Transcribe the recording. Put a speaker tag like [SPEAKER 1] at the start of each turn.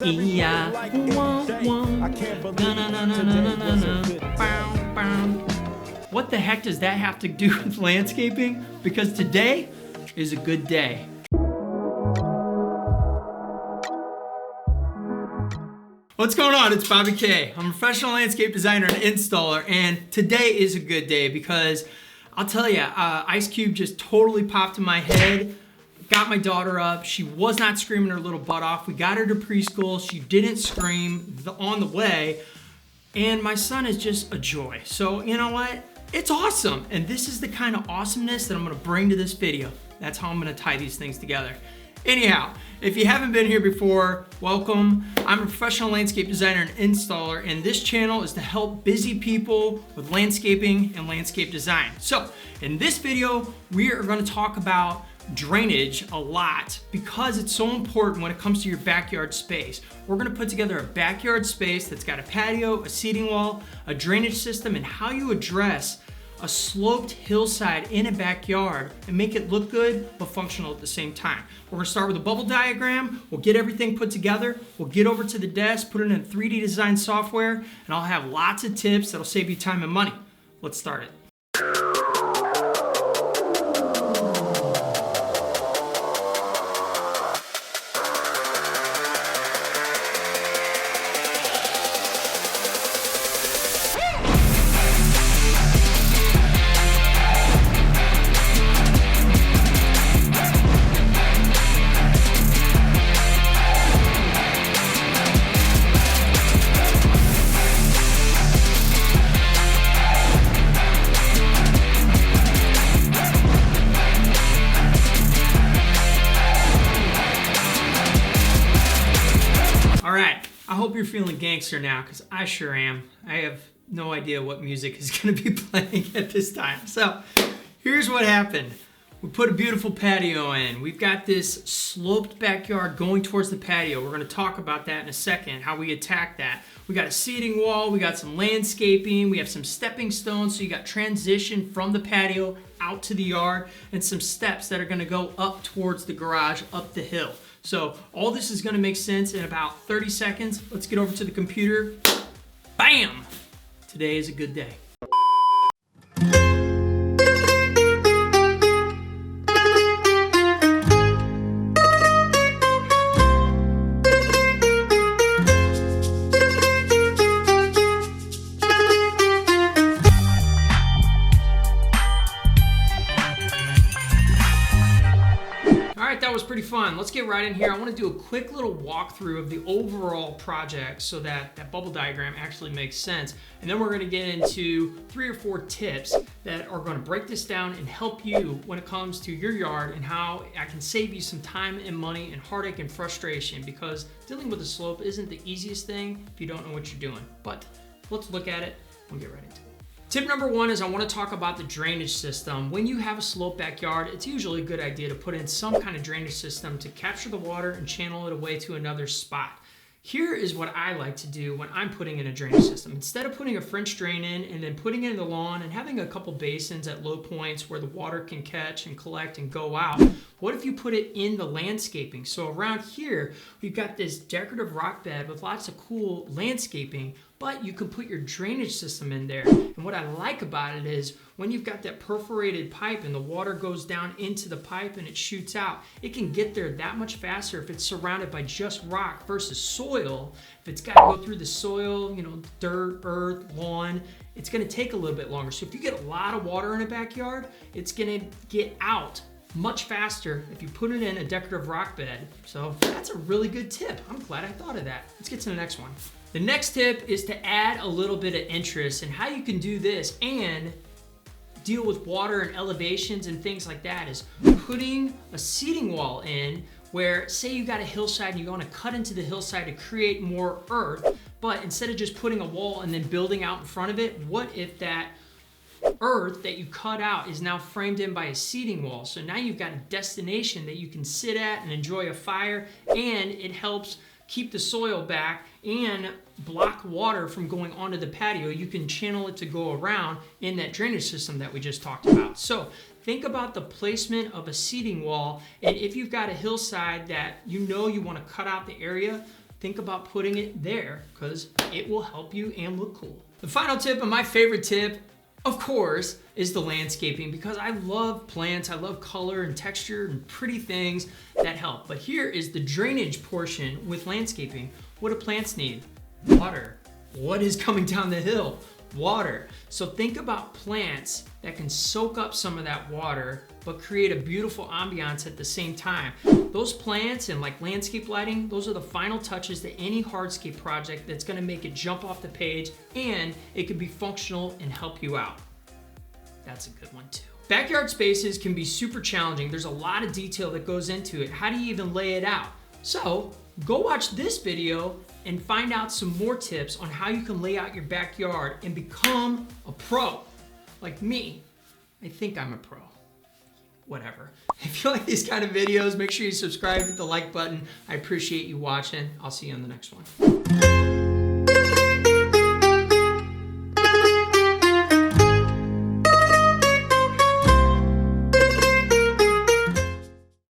[SPEAKER 1] Yeah. What the heck does that have to do with landscaping? Because today is a good day. What's going on? It's Bobby K. I'm a professional landscape designer and installer, and today is a good day because I'll tell you, Ice Cube just totally popped in my head. Got my daughter up. She was not screaming her little butt off. We got her to preschool. She didn't scream on the way. And my son is just a joy. So you know what? It's awesome. And this is the kind of awesomeness that I'm gonna bring to this video. That's how I'm gonna tie these things together. Anyhow, if you haven't been here before, welcome. I'm a professional landscape designer and installer, and this channel is to help busy people with landscaping and landscape design. So in this video, we are gonna talk about drainage a lot because it's so important when it comes to your backyard space. We're gonna put together a backyard space that's got a patio, a seating wall, a drainage system, and how you address a sloped hillside in a backyard and make it look good but functional at the same time. We're gonna start with a bubble diagram. We'll get everything put together. We'll get over to the desk, put it in 3D design software, and I'll have lots of tips that'll save you time and money. Let's start it. I hope you're feeling gangster now, because I sure am. I have no idea what music is going to be playing at this time. So here's what happened. We put a beautiful patio in. We've got this sloped backyard going towards the patio. We're going to talk about that in a second, how we attack that. We got a seating wall, we got some landscaping, we have some stepping stones, so you got transition from the patio out to the yard, and some steps that are going to go up towards the garage, up the hill. So all this is gonna make sense in about 30 seconds. Let's get over to the computer. Bam! Today is a good day. That was pretty fun. Let's get right in here. I want to do a quick little walkthrough of the overall project so that that bubble diagram actually makes sense. And then we're going to get into 3 or 4 tips that are going to break this down and help you when it comes to your yard and how I can save you some time and money and heartache and frustration, because dealing with a slope isn't the easiest thing if you don't know what you're doing. But let's look at it and get right into it. Tip number 1 is I want to talk about the drainage system. When you have a sloped backyard, it's usually a good idea to put in some kind of drainage system to capture the water and channel it away to another spot. Here is what I like to do when I'm putting in a drainage system. Instead of putting a French drain in and then putting it in the lawn and having a couple basins at low points where the water can catch and collect and go out, what if you put it in the landscaping? So around here, we've got this decorative rock bed with lots of cool landscaping, but you can put your drainage system in there. And what I like about it is when you've got that perforated pipe and the water goes down into the pipe and it shoots out, it can get there that much faster if it's surrounded by just rock versus soil. If it's got to go through the soil, you know, dirt, earth, lawn, it's going to take a little bit longer. So if you get a lot of water in a backyard, it's going to get out much faster if you put it in a decorative rock bed. So that's a really good tip. I'm glad I thought of that. Let's get to the next one. The next tip is to add a little bit of interest, and how you can do this and deal with water and elevations and things like that is putting a seating wall in where, say you got a hillside and you want to cut into the hillside to create more earth, but instead of just putting a wall and then building out in front of it, what if that earth that you cut out is now framed in by a seating wall? So now you've got a destination that you can sit at and enjoy a fire, and it helps keep the soil back and block water from going onto the patio. You can channel it to go around in that drainage system that we just talked about. So think about the placement of a seating wall, and if you've got a hillside that you know you want to cut out the area, think about putting it there because it will help you and look cool. The final tip, and my favorite tip, of course, is the landscaping, because I love plants, I love color and texture and pretty things that help. But here is the drainage portion with landscaping. What do plants need? Water. What is coming down the hill? Water. So think about plants that can soak up some of that water but create a beautiful ambiance at the same time. Those plants and like landscape lighting, those are the final touches to any hardscape project that's gonna make it jump off the page, and it can be functional and help you out. That's a good one too. Backyard spaces can be super challenging. There's a lot of detail that goes into it. How do you even lay it out? So go watch this video and find out some more tips on how you can lay out your backyard and become a pro. Like me, I think I'm a pro. Whatever. If you like these kind of videos, make sure you subscribe, hit the like button. I appreciate you watching. I'll see you on the next one.